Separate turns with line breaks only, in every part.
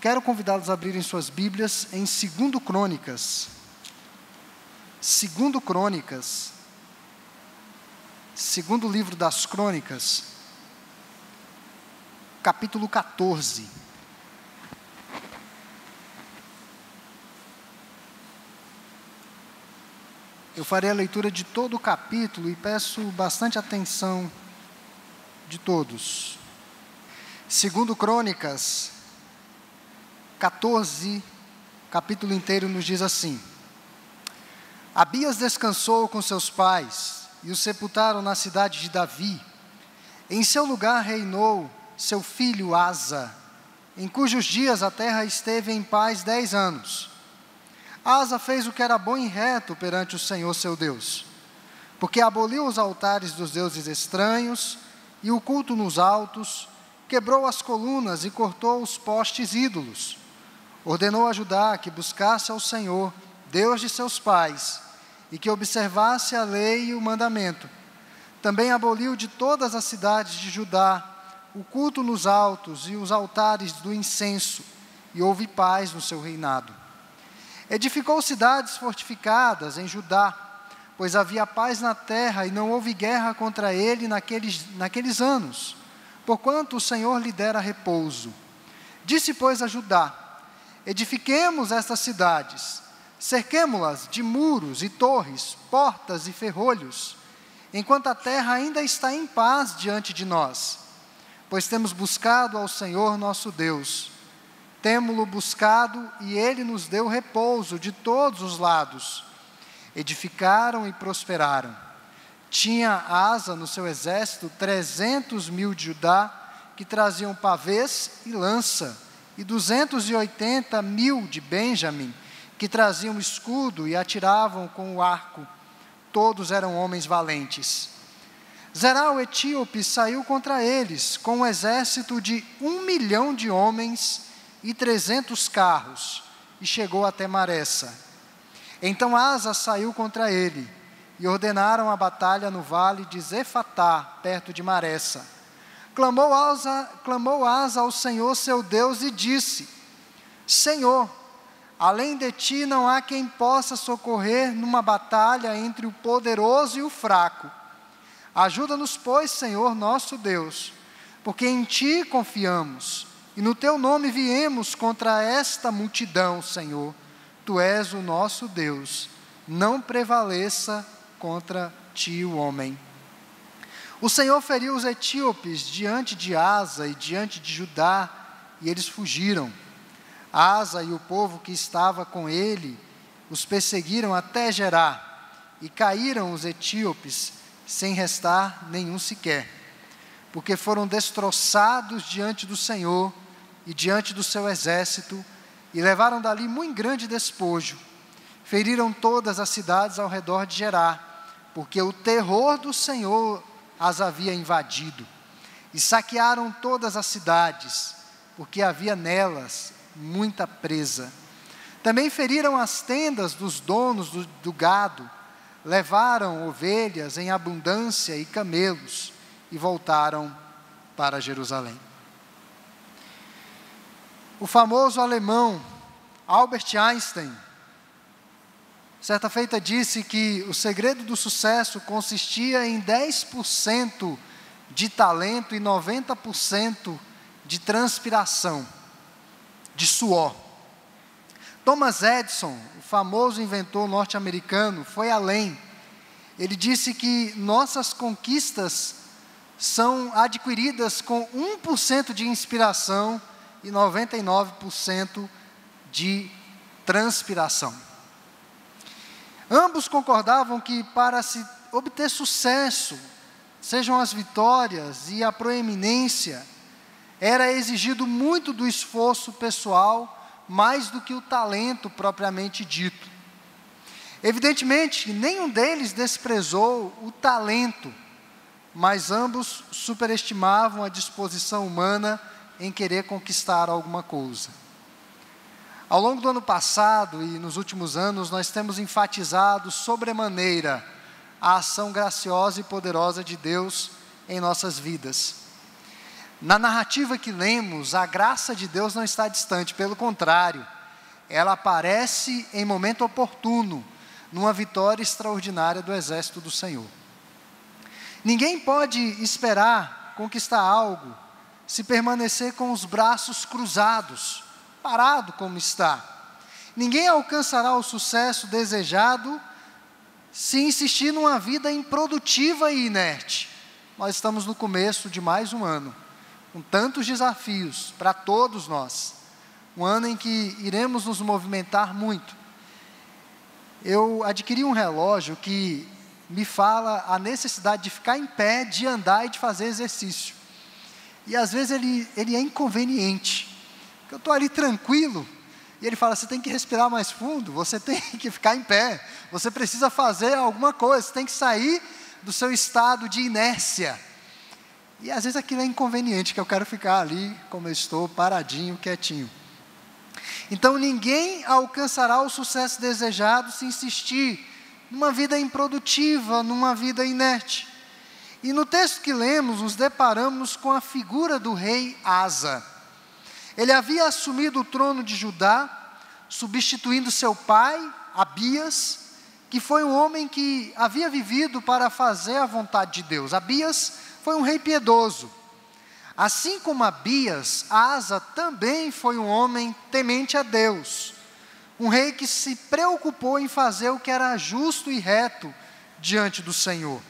Quero convidá-los a abrirem suas Bíblias em 2 Crônicas. 2 Crônicas. Segundo livro das Crônicas, capítulo 14. Eu farei a leitura de todo o capítulo e peço bastante atenção de todos. 2 Crônicas 14, capítulo inteiro nos diz assim: Abias descansou com seus pais e o sepultaram na cidade de Davi. Em seu lugar reinou seu filho Asa, em cujos dias a terra esteve em paz 10 anos. Asa fez o que era bom e reto perante o Senhor seu Deus, porque aboliu os altares dos deuses estranhos e o culto nos altos, quebrou as colunas e cortou os postes ídolos. Ordenou a Judá que buscasse ao Senhor, Deus de seus pais, e que observasse a lei e o mandamento. Também aboliu de todas as cidades de Judá o culto nos altos e os altares do incenso, e houve paz no seu reinado. Edificou cidades fortificadas em Judá, pois havia paz na terra e não houve guerra contra ele naqueles anos, porquanto o Senhor lhe dera repouso. Disse, pois, a Judá: edifiquemos estas cidades, cerquemo-las de muros e torres, portas e ferrolhos, enquanto a terra ainda está em paz diante de nós, pois temos buscado ao Senhor nosso Deus. Temo-lo buscado e ele nos deu repouso de todos os lados. Edificaram e prosperaram. Tinha Asa no seu exército 300.000 de Judá, que traziam pavês e lança, e 280.000 de Benjamim, que traziam escudo e atiravam com o arco. Todos eram homens valentes. Zerá o etíope saiu contra eles, com um exército de 1 milhão de homens e 300 carros, e chegou até Maressa. Então Asa saiu contra ele, e ordenaram a batalha no vale de Zefatá, perto de Maressa. Clamou Asa ao Senhor seu Deus e disse: Senhor, além de ti não há quem possa socorrer numa batalha entre o poderoso e o fraco. Ajuda-nos, pois, Senhor nosso Deus, porque em ti confiamos, e no teu nome viemos contra esta multidão, Senhor. Tu és o nosso Deus, não prevaleça contra ti o homem. O Senhor feriu os etíopes diante de Asa e diante de Judá, e eles fugiram. Asa e o povo que estava com ele os perseguiram até Gerá, e caíram os etíopes, sem restar nenhum sequer, porque foram destroçados diante do Senhor e diante do seu exército, e levaram dali muito grande despojo. Feriram todas as cidades ao redor de Gerá, porque o terror do Senhor as havia invadido, e saquearam todas as cidades, porque havia nelas muita presa. Também feriram as tendas dos donos do gado, levaram ovelhas em abundância e camelos, e voltaram para Jerusalém. O famoso alemão Albert Einstein, certa feita, disse que o segredo do sucesso consistia em 10% de talento e 90% de transpiração, de suor. Thomas Edison, o famoso inventor norte-americano, foi além. Ele disse que nossas conquistas são adquiridas com 1% de inspiração e 99% de transpiração. Ambos concordavam que para se obter sucesso, sejam as vitórias e a proeminência, era exigido muito do esforço pessoal, mais do que o talento propriamente dito. Evidentemente, nenhum deles desprezou o talento, mas ambos superestimavam a disposição humana em querer conquistar alguma coisa. Ao longo do ano passado e nos últimos anos, nós temos enfatizado sobremaneira a ação graciosa e poderosa de Deus em nossas vidas. Na narrativa que lemos, a graça de Deus não está distante, pelo contrário, ela aparece em momento oportuno, numa vitória extraordinária do exército do Senhor. Ninguém pode esperar conquistar algo se permanecer com os braços cruzados, parado como está. Ninguém alcançará o sucesso desejado se insistir numa vida improdutiva e inerte. Nós estamos no começo de mais um ano, com tantos desafios para todos nós. Um ano em que iremos nos movimentar muito. Eu adquiri um relógio que me fala a necessidade de ficar em pé, de andar e de fazer exercício. E às vezes ele é inconveniente. Eu estou ali tranquilo, e ele fala, você tem que respirar mais fundo, você tem que ficar em pé, você precisa fazer alguma coisa, você tem que sair do seu estado de inércia. E às vezes aquilo é inconveniente, que eu quero ficar ali como eu estou, paradinho, quietinho. Então ninguém alcançará o sucesso desejado se insistir numa vida improdutiva, numa vida inerte. E no texto que lemos, nos deparamos com a figura do rei Asa. Ele havia assumido o trono de Judá, substituindo seu pai, Abias, que foi um homem que havia vivido para fazer a vontade de Deus. Abias foi um rei piedoso. Assim como Abias, Asa também foi um homem temente a Deus. Um rei que se preocupou em fazer o que era justo e reto diante do Senhor.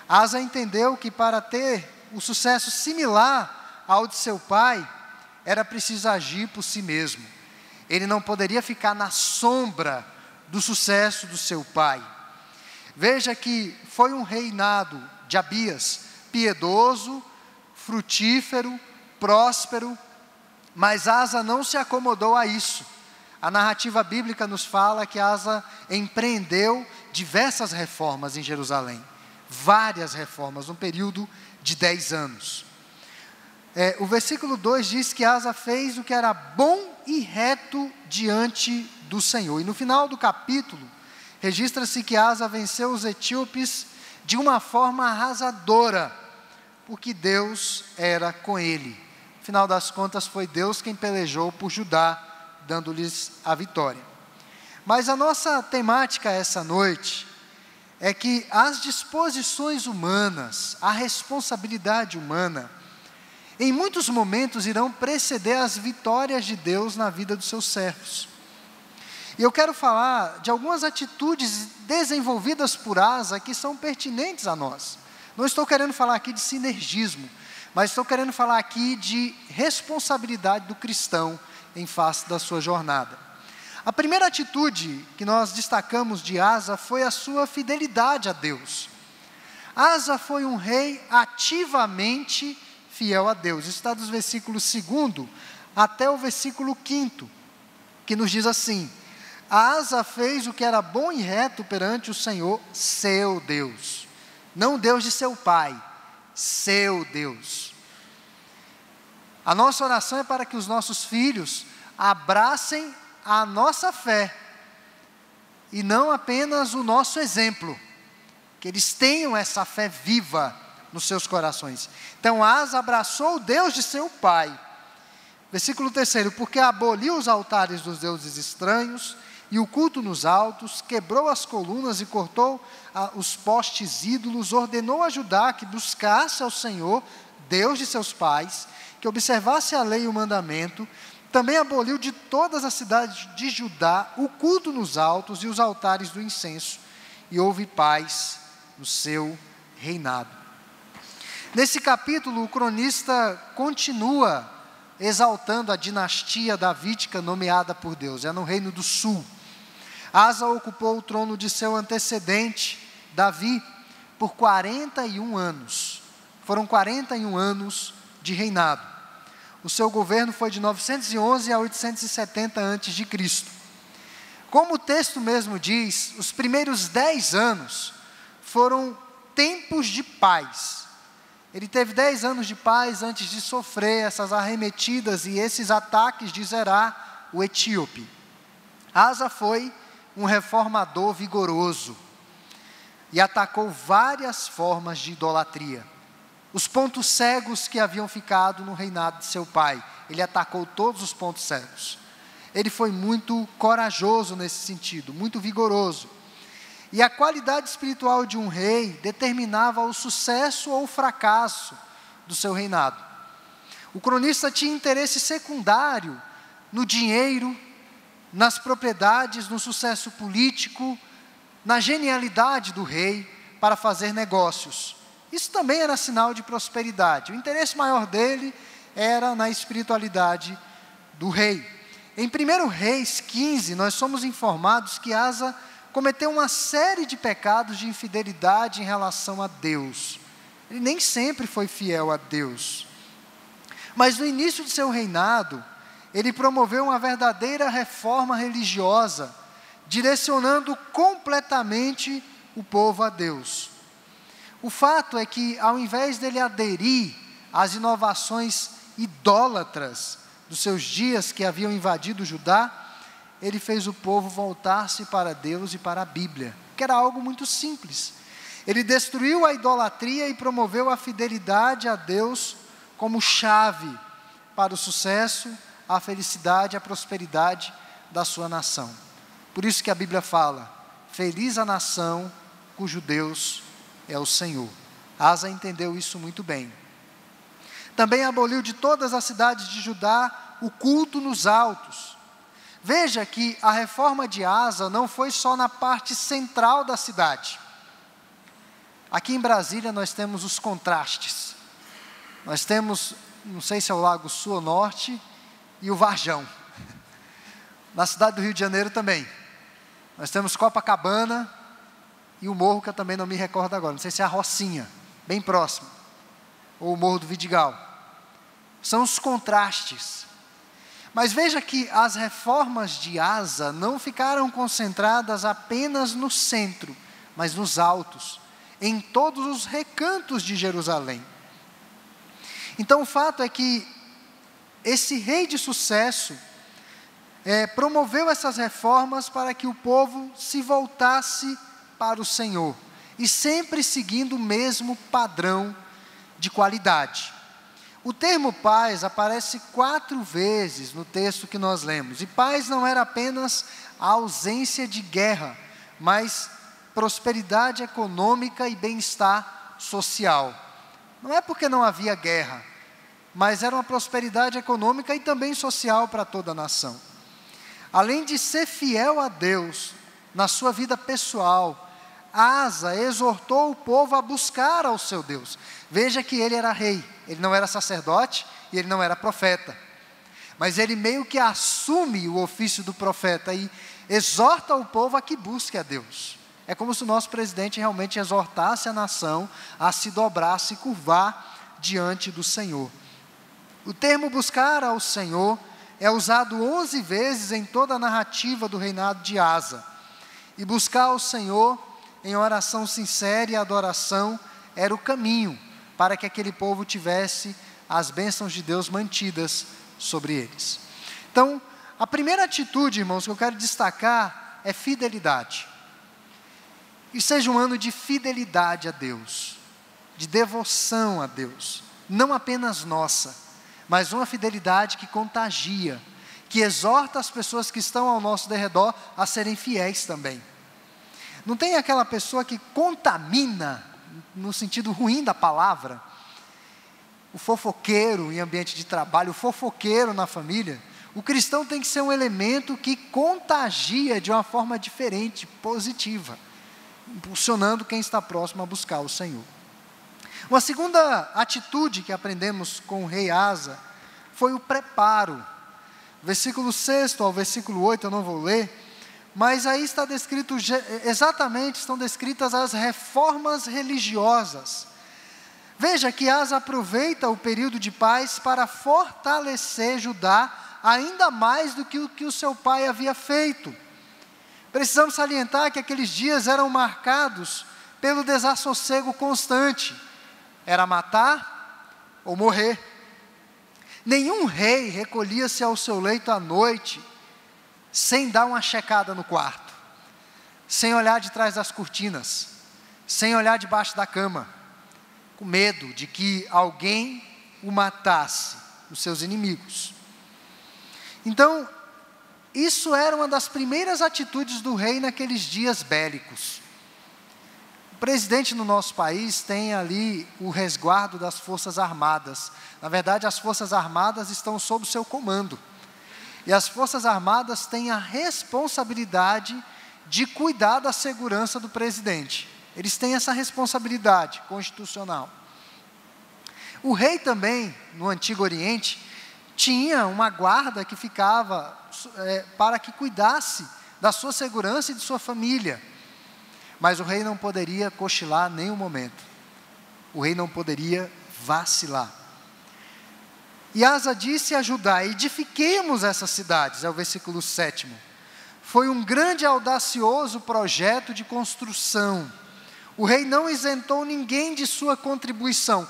Asa entendeu que para ter um sucesso similar ao de seu pai, era preciso agir por si mesmo. Ele não poderia ficar na sombra do sucesso do seu pai. Veja que foi um reinado de Abias, piedoso, frutífero, próspero, mas Asa não se acomodou a isso. A narrativa bíblica nos fala que Asa empreendeu diversas reformas em Jerusalém. Várias reformas, num período de 10 anos. O versículo 2 diz que Asa fez o que era bom e reto diante do Senhor. E no final do capítulo, registra-se que Asa venceu os etíopes de uma forma arrasadora, porque Deus era com ele. Afinal das contas, foi Deus quem pelejou por Judá, dando-lhes a vitória. Mas a nossa temática essa noite é que as disposições humanas, a responsabilidade humana, em muitos momentos irão preceder as vitórias de Deus na vida dos seus servos. E eu quero falar de algumas atitudes desenvolvidas por Asa que são pertinentes a nós. Não estou querendo falar aqui de sinergismo, mas estou querendo falar aqui de responsabilidade do cristão em face da sua jornada. A primeira atitude que nós destacamos de Asa foi a sua fidelidade a Deus. Asa foi um rei ativamente fiel a Deus. Isso está dos versículos 2 até o versículo 5, que nos diz assim: Asa fez o que era bom e reto perante o Senhor, seu Deus. Não o Deus de seu pai, seu Deus. A nossa oração é para que os nossos filhos abracem a nossa fé, e não apenas o nosso exemplo, que eles tenham essa fé viva nos seus corações. Então Asa abraçou o Deus de seu pai. Versículo 3, porque aboliu os altares dos deuses estranhos, e o culto nos altos, quebrou as colunas e cortou os postes ídolos, ordenou a Judá que buscasse ao Senhor, Deus de seus pais, que observasse a lei e o mandamento. Também aboliu de todas as cidades de Judá o culto nos altos e os altares do incenso, e houve paz no seu reinado. Nesse capítulo, o cronista continua exaltando a dinastia davídica nomeada por Deus, é no reino do sul. Asa ocupou o trono de seu antecedente, Davi, por 41 anos. Foram 41 anos de reinado. O seu governo foi de 911 a 870 a.C. Como o texto mesmo diz, os primeiros 10 anos foram tempos de paz. Ele teve 10 anos de paz antes de sofrer essas arremetidas e esses ataques de Zerá, o etíope. Asa foi um reformador vigoroso e atacou várias formas de idolatria. os pontos cegos que haviam ficado no reinado de seu pai. Ele atacou todos os pontos cegos. Ele foi muito corajoso nesse sentido, muito vigoroso. E a qualidade espiritual de um rei determinava o sucesso ou o fracasso do seu reinado. O cronista tinha interesse secundário no dinheiro, nas propriedades, no sucesso político, na genialidade do rei para fazer negócios. Isso também era sinal de prosperidade. O interesse maior dele era na espiritualidade do rei. Em 1 Reis 15, nós somos informados que Asa cometeu uma série de pecados de infidelidade em relação a Deus. Ele nem sempre foi fiel a Deus. Mas no início de seu reinado, ele promoveu uma verdadeira reforma religiosa, direcionando completamente o povo a Deus. O fato é que, ao invés dele aderir às inovações idólatras dos seus dias que haviam invadido Judá, ele fez o povo voltar-se para Deus e para a Bíblia, que era algo muito simples. Ele destruiu a idolatria e promoveu a fidelidade a Deus como chave para o sucesso, a felicidade, a prosperidade da sua nação. Por isso que a Bíblia fala: feliz a nação cujo Deus é o Senhor. Asa entendeu isso muito bem. Também aboliu de todas as cidades de Judá o culto nos altos. Veja que a reforma de Asa não foi só na parte central da cidade. Aqui em Brasília nós temos os contrastes. Nós temos, não sei se é o Lago Sul ou Norte, e o Varjão. Na cidade do Rio de Janeiro também. Nós temos Copacabana e o morro que eu também não me recordo agora. Não sei se é a Rocinha, bem próximo. Ou o Morro do Vidigal. São os contrastes. Mas veja que as reformas de Asa não ficaram concentradas apenas no centro, mas nos altos, em todos os recantos de Jerusalém. Então o fato é que esse rei de sucesso promoveu essas reformas para que o povo se voltasse para o Senhor, e sempre seguindo o mesmo padrão de qualidade. O termo paz aparece 4 vezes no texto que nós lemos, e paz não era apenas a ausência de guerra, mas prosperidade econômica e bem-estar social. Não é porque não havia guerra, mas era uma prosperidade econômica e também social para toda a nação. Além de ser fiel a Deus na sua vida pessoal, Asa exortou o povo a buscar ao seu Deus. Veja que ele era rei, ele não era sacerdote e ele não era profeta. Mas ele meio que assume o ofício do profeta e exorta o povo a que busque a Deus. É como se o nosso presidente realmente exortasse a nação a se dobrar, a se curvar diante do Senhor. O termo buscar ao Senhor é usado 11 vezes em toda a narrativa do reinado de Asa. E buscar ao Senhor em oração sincera e adoração era o caminho para que aquele povo tivesse as bênçãos de Deus mantidas sobre eles. Então, a primeira atitude, irmãos, que eu quero destacar é fidelidade. E seja um ano de fidelidade a Deus, de devoção a Deus, não apenas nossa, mas uma fidelidade que contagia, que exorta as pessoas que estão ao nosso derredor a serem fiéis também. Não tem aquela pessoa que contamina, no sentido ruim da palavra, o fofoqueiro em ambiente de trabalho, o fofoqueiro na família. O cristão tem que ser um elemento que contagia de uma forma diferente, positiva, impulsionando quem está próximo a buscar o Senhor. Uma segunda atitude que aprendemos com o rei Asa foi o preparo. Versículo 6 ao versículo 8, eu não vou ler, mas aí está descrito, exatamente estão descritas as reformas religiosas. Veja que Asa aproveita o período de paz para fortalecer Judá ainda mais do que o que o seu pai havia feito. Precisamos salientar que aqueles dias eram marcados pelo desassossego constante. Era matar ou morrer. Nenhum rei recolhia-se ao seu leito à noite sem dar uma checada no quarto, sem olhar de trás das cortinas, sem olhar debaixo da cama. com medo de que alguém o matasse, os seus inimigos. Então, isso era uma das primeiras atitudes do rei naqueles dias bélicos. O presidente no nosso país tem ali o resguardo das Forças Armadas. Na verdade, as Forças Armadas estão sob o seu comando. E as Forças Armadas têm a responsabilidade de cuidar da segurança do presidente. Eles têm essa responsabilidade constitucional. O rei também, no Antigo Oriente, tinha uma guarda que ficava para que cuidasse da sua segurança e de sua família. Mas o rei não poderia cochilar nenhum momento. O rei não poderia vacilar. E Asa disse a Judá: edifiquemos essas cidades, é o versículo 7. Foi um grande e audacioso projeto de construção. O rei não isentou ninguém de sua contribuição.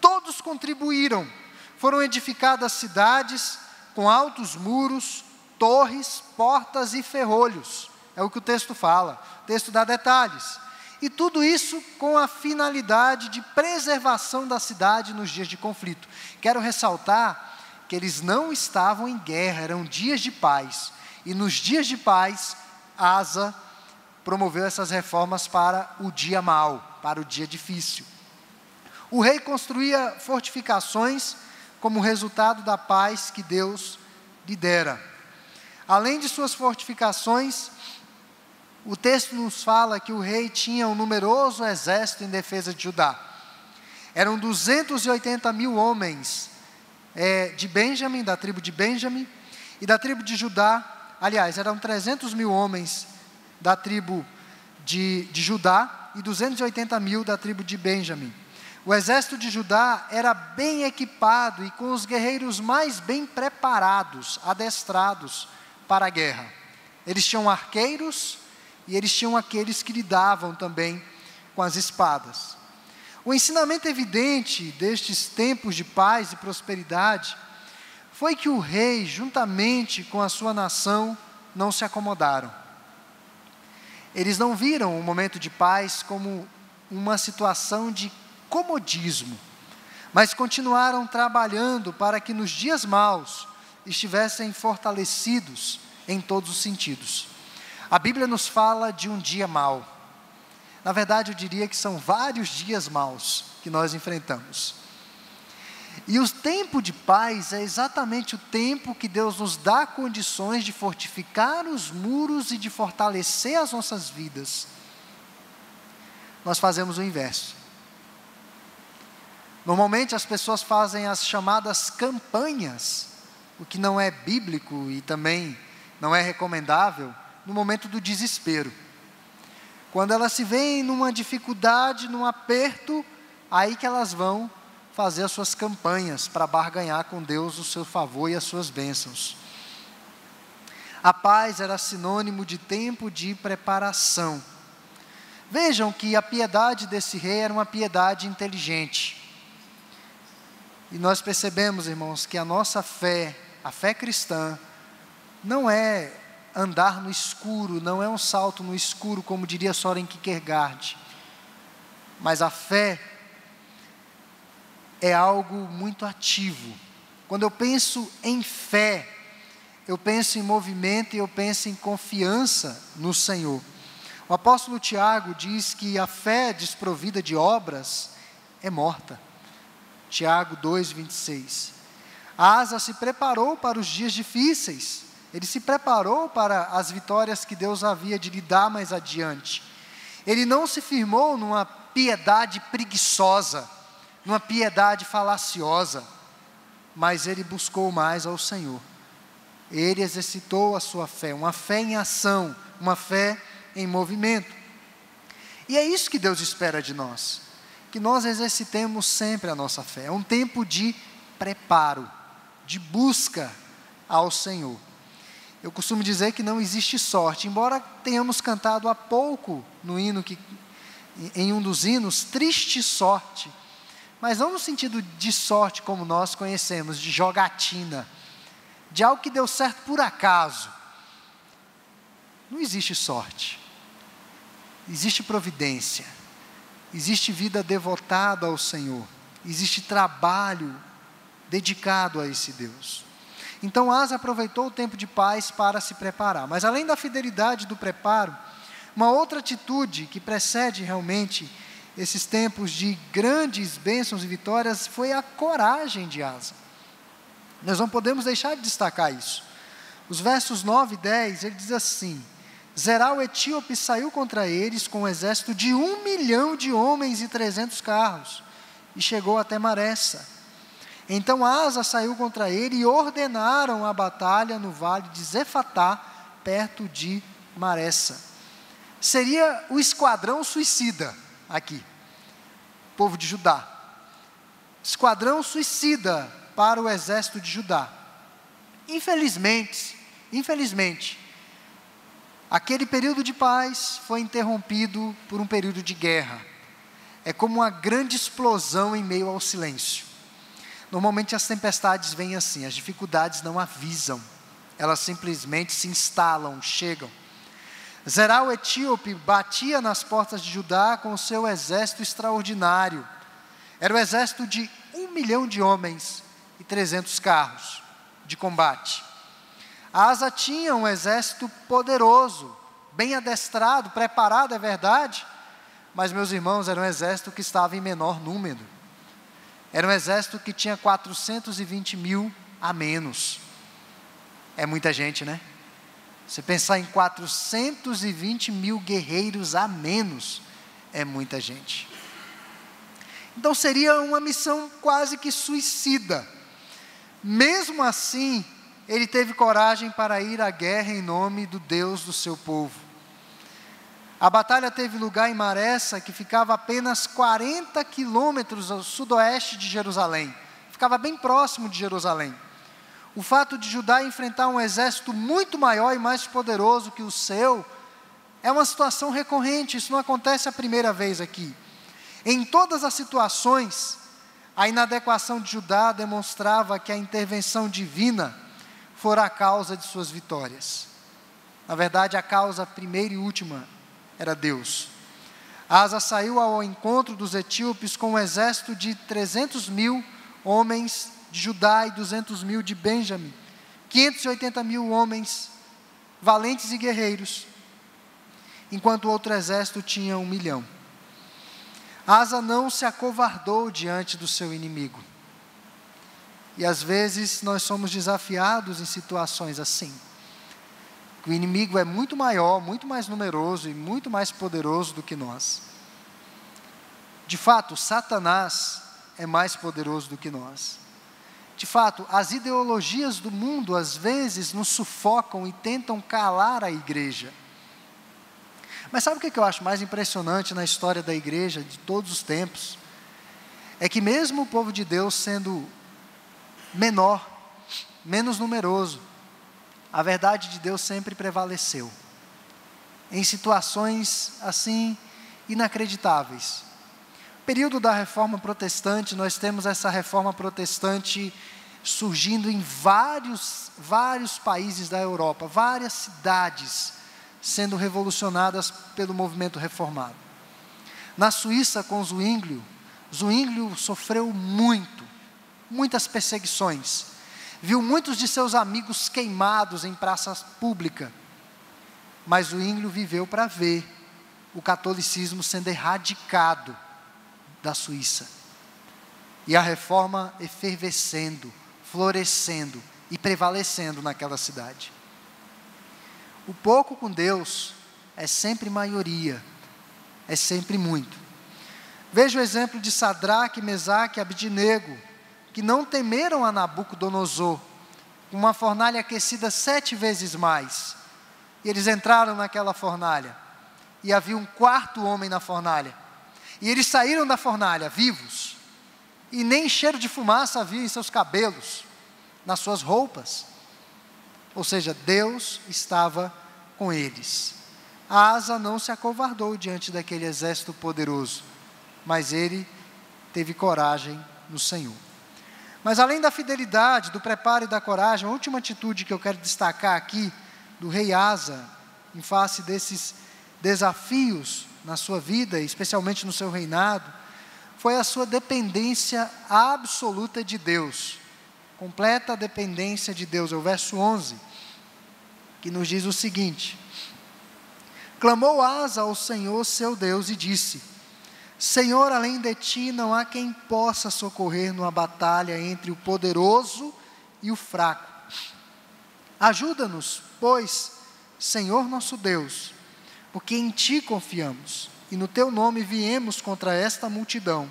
Todos contribuíram. Foram edificadas cidades com altos muros, torres, portas e ferrolhos. É o que o texto fala. O texto dá detalhes. E tudo isso com a finalidade de preservação da cidade nos dias de conflito. Quero ressaltar que eles não estavam em guerra, eram dias de paz. E nos dias de paz, Asa promoveu essas reformas para o dia mau, para o dia difícil. O rei construía fortificações como resultado da paz que Deus lhe dera. Além de suas fortificações, o texto nos fala que o rei tinha um numeroso exército em defesa de Judá. Eram 280 mil homens de Benjamim, da tribo de Benjamim, e da tribo de Judá, aliás, eram 300 mil homens da tribo de Judá e 280 mil da tribo de Benjamim. O exército de Judá era bem equipado e com os guerreiros mais bem preparados, adestrados para a guerra. Eles tinham arqueiros e eles tinham aqueles que lidavam também com as espadas. O ensinamento evidente destes tempos de paz e prosperidade foi que o rei, juntamente com a sua nação, não se acomodaram. Eles não viram o momento de paz como uma situação de comodismo, mas continuaram trabalhando para que nos dias maus estivessem fortalecidos em todos os sentidos. A Bíblia nos fala de um dia mau. Na verdade, eu diria que são vários dias maus que nós enfrentamos. E o tempo de paz é exatamente o tempo que Deus nos dá condições de fortificar os muros e de fortalecer as nossas vidas. Nós fazemos o inverso. Normalmente as pessoas fazem as chamadas campanhas, o que não é bíblico e também não é recomendável, no momento do desespero. Quando elas se veem numa dificuldade, num aperto, aí que elas vão fazer as suas campanhas para barganhar com Deus o seu favor e as suas bênçãos. A paz era sinônimo de tempo de preparação. Vejam que a piedade desse rei era uma piedade inteligente. E nós percebemos, irmãos, que a nossa fé, a fé cristã, não é andar no escuro, não é um salto no escuro, como diria Soren Kierkegaard. Mas a fé é algo muito ativo. Quando eu penso em fé, eu penso em movimento e eu penso em confiança no Senhor. O apóstolo Tiago diz que a fé desprovida de obras é morta. Tiago 2:26. Asa se preparou para os dias difíceis. Ele se preparou para as vitórias que Deus havia de lhe dar mais adiante. Ele não se firmou numa piedade preguiçosa, numa piedade falaciosa, mas ele buscou mais ao Senhor. Ele exercitou a sua fé, uma fé em ação, uma fé em movimento. E é isso que Deus espera de nós, que nós exercitemos sempre a nossa fé. É um tempo de preparo, de busca ao Senhor. Eu costumo dizer que não existe sorte, embora tenhamos cantado há pouco no hino, em um dos hinos, triste sorte, mas não no sentido de sorte como nós conhecemos, de jogatina, de algo que deu certo por acaso. Não existe sorte, existe providência. existe vida devotada ao Senhor, existe trabalho dedicado a esse Deus. Então Asa aproveitou o tempo de paz para se preparar. Mas além da fidelidade do preparo, uma outra atitude que precede realmente esses tempos de grandes bênçãos e vitórias foi a coragem de Asa. Nós não podemos deixar de destacar isso. Os versos 9 e 10, ele diz assim: Zerá o etíope saiu contra eles com um exército de 1 milhão de homens e 300 carros, e chegou até Maressa. Então Asa saiu contra ele e ordenaram a batalha no vale de Zefatá, perto de Maressa. Seria o esquadrão suicida aqui, povo de Judá. Esquadrão suicida para o exército de Judá. Infelizmente, aquele período de paz foi interrompido por um período de guerra. É como uma grande explosão em meio ao silêncio. Normalmente as tempestades vêm assim, as dificuldades não avisam, elas simplesmente se instalam, chegam. Zerá o etíope batia nas portas de Judá com o seu exército extraordinário. Era o exército de 1 milhão de homens e 300 carros de combate. Asa tinha um exército poderoso, bem adestrado, preparado, é verdade, mas, meus irmãos, era um exército que estava em menor número. Era um exército que tinha 420 mil a menos. É muita gente, né? Você pensar em 420 mil guerreiros a menos, é muita gente. Então seria uma missão quase que suicida. Mesmo assim, ele teve coragem para ir à guerra em nome do Deus do seu povo. A batalha teve lugar em Maressa, que ficava apenas 40 quilômetros ao sudoeste de Jerusalém. Ficava bem próximo de Jerusalém. O fato de Judá enfrentar um exército muito maior e mais poderoso que o seu, é uma situação recorrente, isso não acontece a primeira vez aqui. Em todas as situações, a inadequação de Judá demonstrava que a intervenção divina fora a causa de suas vitórias. Na verdade, a causa primeira e última era Deus. Asa saiu ao encontro dos etíopes com um exército de 300 mil homens de Judá e 200 mil de Benjamim, 580 mil homens valentes e guerreiros, enquanto o outro exército tinha 1 milhão. Asa não se acovardou diante do seu inimigo. E às vezes nós somos desafiados em situações assim. O inimigo é muito maior, muito mais numeroso e muito mais poderoso do que nós. De fato, Satanás é mais poderoso do que nós. De fato, as ideologias do mundo às vezes nos sufocam e tentam calar a igreja. Mas sabe o que eu acho mais impressionante na história da igreja de todos os tempos? É que mesmo o povo de Deus sendo menor, menos numeroso, a verdade de Deus sempre prevaleceu. Em situações assim inacreditáveis. No período da reforma protestante, nós temos essa reforma protestante surgindo em vários países da Europa, várias cidades sendo revolucionadas pelo movimento reformado. Na Suíça, com Zwinglio sofreu muitas perseguições. Viu muitos de seus amigos queimados em praças públicas. Mas Zwinglio viveu para ver o catolicismo sendo erradicado da Suíça. E a reforma efervescendo, florescendo e prevalecendo naquela cidade. O pouco com Deus é sempre maioria, é sempre muito. Veja o exemplo de Sadraque, Mesaque e Abidnego, que não temeram a Nabucodonosor, com uma fornalha aquecida 7 vezes mais. E eles entraram naquela fornalha, e havia um 4º homem na fornalha. E eles saíram da fornalha vivos, e nem cheiro de fumaça havia em seus cabelos, nas suas roupas. Ou seja, Deus estava com eles. Asa não se acovardou diante daquele exército poderoso, mas ele teve coragem no Senhor. Mas além da fidelidade, do preparo e da coragem, a última atitude que eu quero destacar aqui, do rei Asa, em face desses desafios na sua vida, especialmente no seu reinado, foi a sua dependência absoluta de Deus, completa dependência de Deus. É o verso 11, que nos diz o seguinte: clamou Asa ao Senhor seu Deus e disse: Senhor, além de ti não há quem possa socorrer numa batalha entre o poderoso e o fraco. Ajuda-nos, pois, Senhor nosso Deus, porque em ti confiamos, e no teu nome viemos contra esta multidão.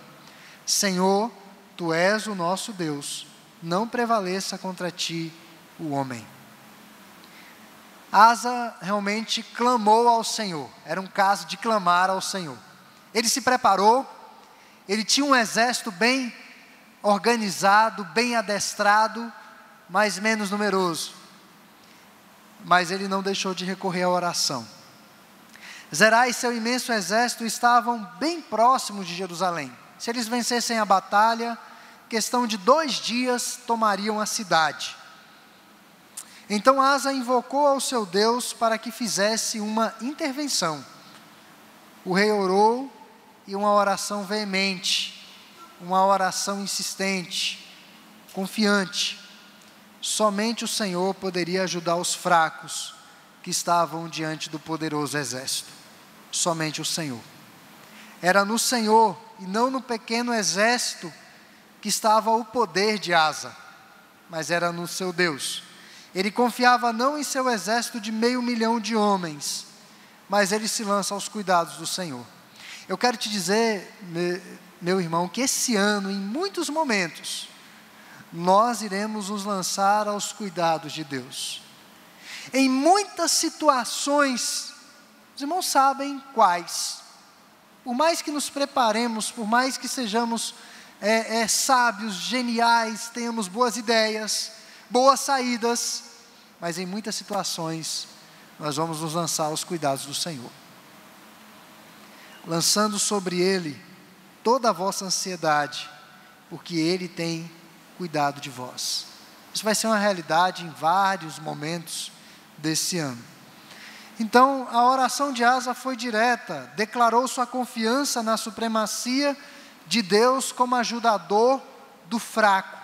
Senhor, tu és o nosso Deus, não prevaleça contra ti o homem. Asa realmente clamou ao Senhor, era um caso de clamar ao Senhor. Ele se preparou, ele tinha um exército bem organizado, bem adestrado, mas menos numeroso. Mas ele não deixou de recorrer à oração. Zerá e seu imenso exército estavam bem próximos de Jerusalém. Se eles vencessem a batalha, questão de 2 dias tomariam a cidade. Então Asa invocou ao seu Deus para que fizesse uma intervenção. O rei orou, e uma oração veemente, uma oração insistente, confiante. Somente o Senhor poderia ajudar os fracos que estavam diante do poderoso exército. Somente o Senhor. Era no Senhor e não no pequeno exército que estava o poder de Asa, mas era no seu Deus. Ele confiava não em seu exército de 500.000 de homens, mas ele se lança aos cuidados do Senhor. Eu quero te dizer, meu irmão, que esse ano, em muitos momentos, nós iremos nos lançar aos cuidados de Deus. Em muitas situações, os irmãos sabem quais. Por mais que nos preparemos, por mais que sejamos sábios, geniais, tenhamos boas ideias, boas saídas, mas em muitas situações, nós vamos nos lançar aos cuidados do Senhor. Lançando sobre Ele toda a vossa ansiedade, porque Ele tem cuidado de vós. Isso vai ser uma realidade em vários momentos desse ano. Então, a oração de Asa foi direta, declarou sua confiança na supremacia de Deus como ajudador do fraco.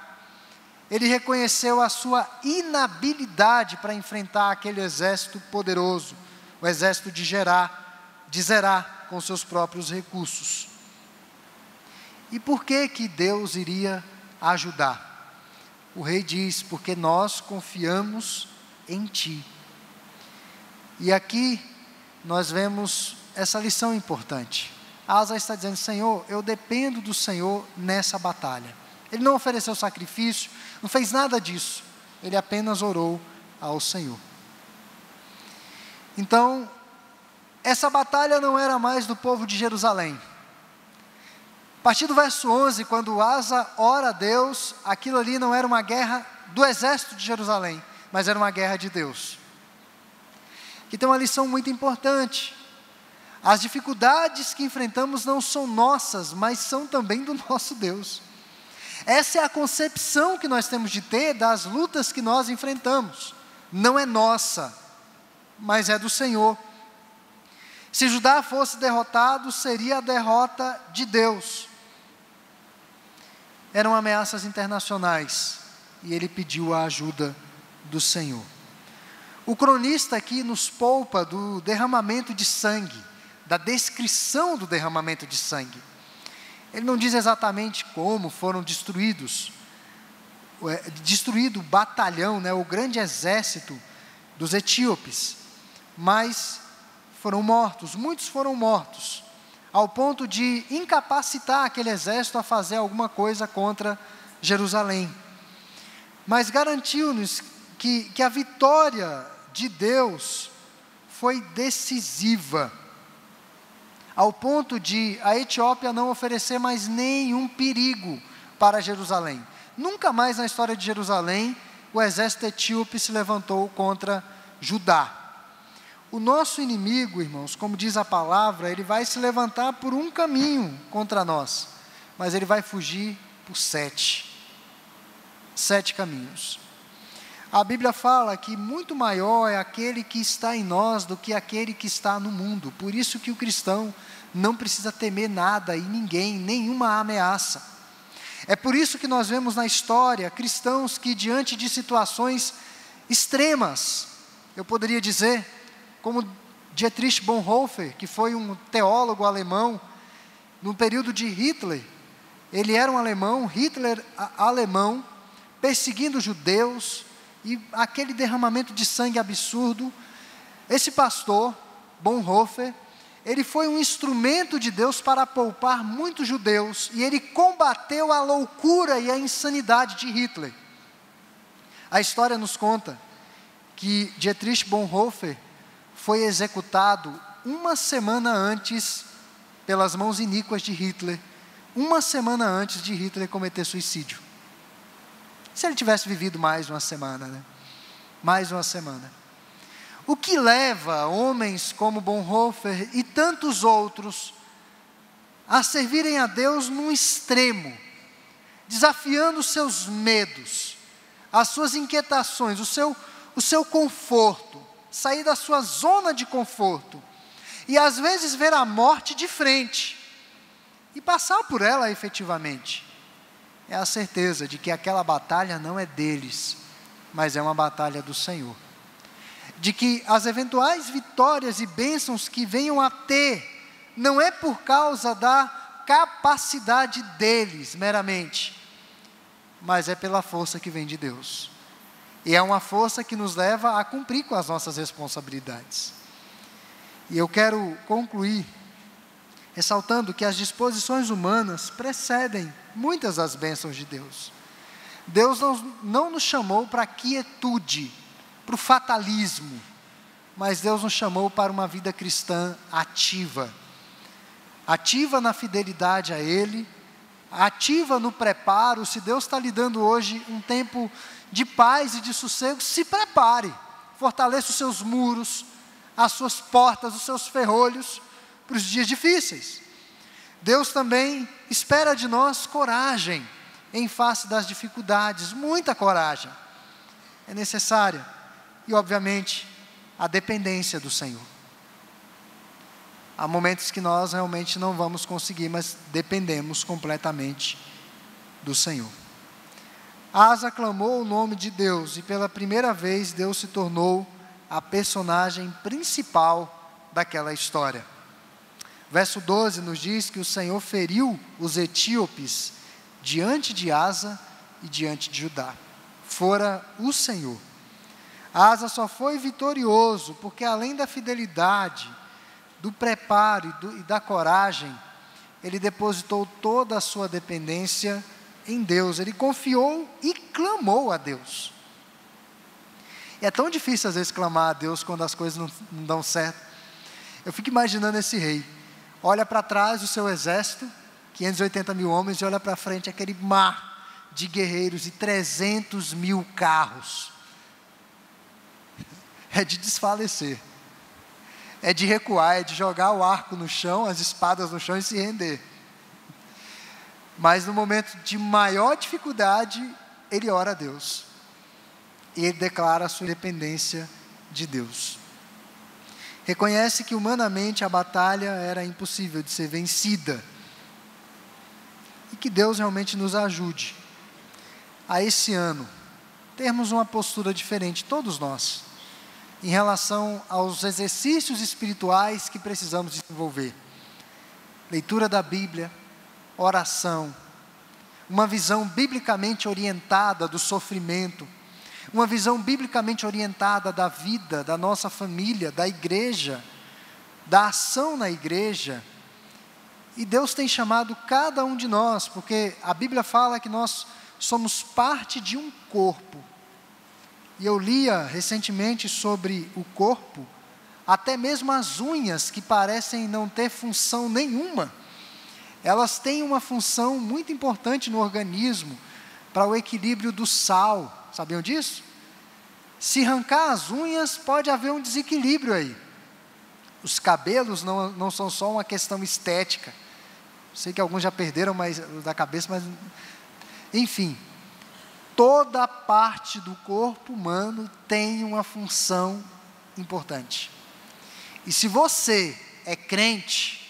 Ele reconheceu a sua inabilidade para enfrentar aquele exército poderoso, o exército de Zerá, com seus próprios recursos. E por que Deus iria ajudar? O rei diz: porque nós confiamos em ti. E aqui nós vemos essa lição importante. Asa está dizendo: Senhor, eu dependo do Senhor nessa batalha. Ele não ofereceu sacrifício, não fez nada disso. Ele apenas orou ao Senhor. Então, essa batalha não era mais do povo de Jerusalém. A partir do verso 11, quando Asa ora a Deus, aquilo ali não era uma guerra do exército de Jerusalém, mas era uma guerra de Deus. Aqui tem uma lição muito importante. As dificuldades que enfrentamos não são nossas, mas são também do nosso Deus. Essa é a concepção que nós temos de ter das lutas que nós enfrentamos. Não é nossa, mas é do Senhor. Se Judá fosse derrotado, seria a derrota de Deus. Eram ameaças internacionais, e ele pediu a ajuda do Senhor. O cronista aqui nos poupa do derramamento de sangue, da descrição do derramamento de sangue. Ele não diz exatamente como foram destruído o batalhão, o grande exército dos etíopes, mas foram mortos, muitos foram mortos, ao ponto de incapacitar aquele exército a fazer alguma coisa contra Jerusalém. Mas garantiu-nos que a vitória de Deus foi decisiva, ao ponto de a Etiópia não oferecer mais nenhum perigo para Jerusalém. Nunca mais na história de Jerusalém, o exército etíope se levantou contra Judá. O nosso inimigo, irmãos, como diz a palavra, ele vai se levantar por um caminho contra nós, mas ele vai fugir por 7 caminhos. A Bíblia fala que muito maior é aquele que está em nós do que aquele que está no mundo. Por isso que o cristão não precisa temer nada e ninguém, nenhuma ameaça. É por isso que nós vemos na história cristãos que, diante de situações extremas, eu poderia dizer, como Dietrich Bonhoeffer, que foi um teólogo alemão, no período de Hitler. Ele era um alemão, Hitler alemão, perseguindo judeus, e aquele derramamento de sangue absurdo. Esse pastor, Bonhoeffer, ele foi um instrumento de Deus para poupar muitos judeus, e ele combateu a loucura e a insanidade de Hitler. A história nos conta que Dietrich Bonhoeffer foi executado uma semana antes pelas mãos iníquas de Hitler, uma semana antes de Hitler cometer suicídio. Se ele tivesse vivido mais uma semana, né? Mais uma semana. O que leva homens como Bonhoeffer e tantos outros a servirem a Deus num extremo, desafiando os seus medos, as suas inquietações, o seu conforto, sair da sua zona de conforto, e às vezes ver a morte de frente, e passar por ela efetivamente, é a certeza de que aquela batalha não é deles, mas é uma batalha do Senhor. De que as eventuais vitórias e bênçãos que venham a ter, não é por causa da capacidade deles meramente, mas é pela força que vem de Deus. E é uma força que nos leva a cumprir com as nossas responsabilidades. E eu quero concluir ressaltando que as disposições humanas precedem muitas das bênçãos de Deus. Deus não nos chamou para a quietude, para o fatalismo, mas Deus nos chamou para uma vida cristã ativa. Ativa na fidelidade a Ele, ativa no preparo. Se Deus está lhe dando hoje um tempo de paz e de sossego, se prepare, fortaleça os seus muros, as suas portas, os seus ferrolhos, para os dias difíceis. Deus também espera de nós coragem, em face das dificuldades, muita coragem, é necessária, e obviamente, a dependência do Senhor. Há momentos que nós realmente não vamos conseguir, mas dependemos completamente do Senhor. Asa clamou o nome de Deus, e pela primeira vez Deus se tornou a personagem principal daquela história. Verso 12 nos diz que o Senhor feriu os etíopes diante de Asa e diante de Judá. Fora o Senhor. Asa só foi vitorioso porque, além da fidelidade, do preparo e da coragem, ele depositou toda a sua dependência em Deus. Ele confiou e clamou a Deus. É tão difícil às vezes clamar a Deus quando as coisas não dão certo. Eu fico imaginando esse rei. Olha para trás o seu exército, 580 mil homens, e olha para frente aquele mar de guerreiros e 300 mil carros. É de desfalecer. É de recuar, é de jogar o arco no chão, as espadas no chão e se render. Mas no momento de maior dificuldade, ele ora a Deus. E ele declara a sua dependência de Deus. Reconhece que humanamente a batalha era impossível de ser vencida. E que Deus realmente nos ajude a esse ano termos uma postura diferente, todos nós, em relação aos exercícios espirituais que precisamos desenvolver. Leitura da Bíblia, oração, uma visão biblicamente orientada do sofrimento, uma visão biblicamente orientada da vida, da nossa família, da igreja, da ação na igreja. E Deus tem chamado cada um de nós, porque a Bíblia fala que nós somos parte de um corpo. E eu lia recentemente sobre o corpo, até mesmo as unhas que parecem não ter função nenhuma, elas têm uma função muito importante no organismo, para o equilíbrio do sal. Sabiam disso? Se arrancar as unhas, pode haver um desequilíbrio aí. Os cabelos não são só uma questão estética. Sei que alguns já perderam da cabeça, mas enfim. Toda parte do corpo humano tem uma função importante. E se você é crente,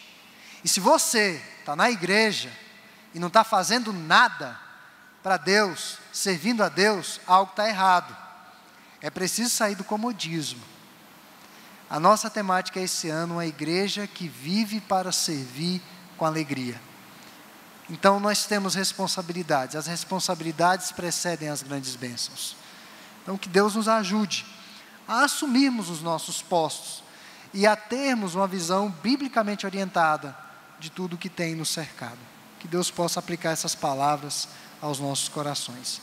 e se você está na igreja e não está fazendo nada para Deus, servindo a Deus, algo está errado. É preciso sair do comodismo. A nossa temática esse ano é uma igreja que vive para servir com alegria. Então nós temos responsabilidades. As responsabilidades precedem as grandes bênçãos. Então que Deus nos ajude a assumirmos os nossos postos e a termos uma visão biblicamente orientada de tudo que tem nos cercado. Que Deus possa aplicar essas palavras aos nossos corações.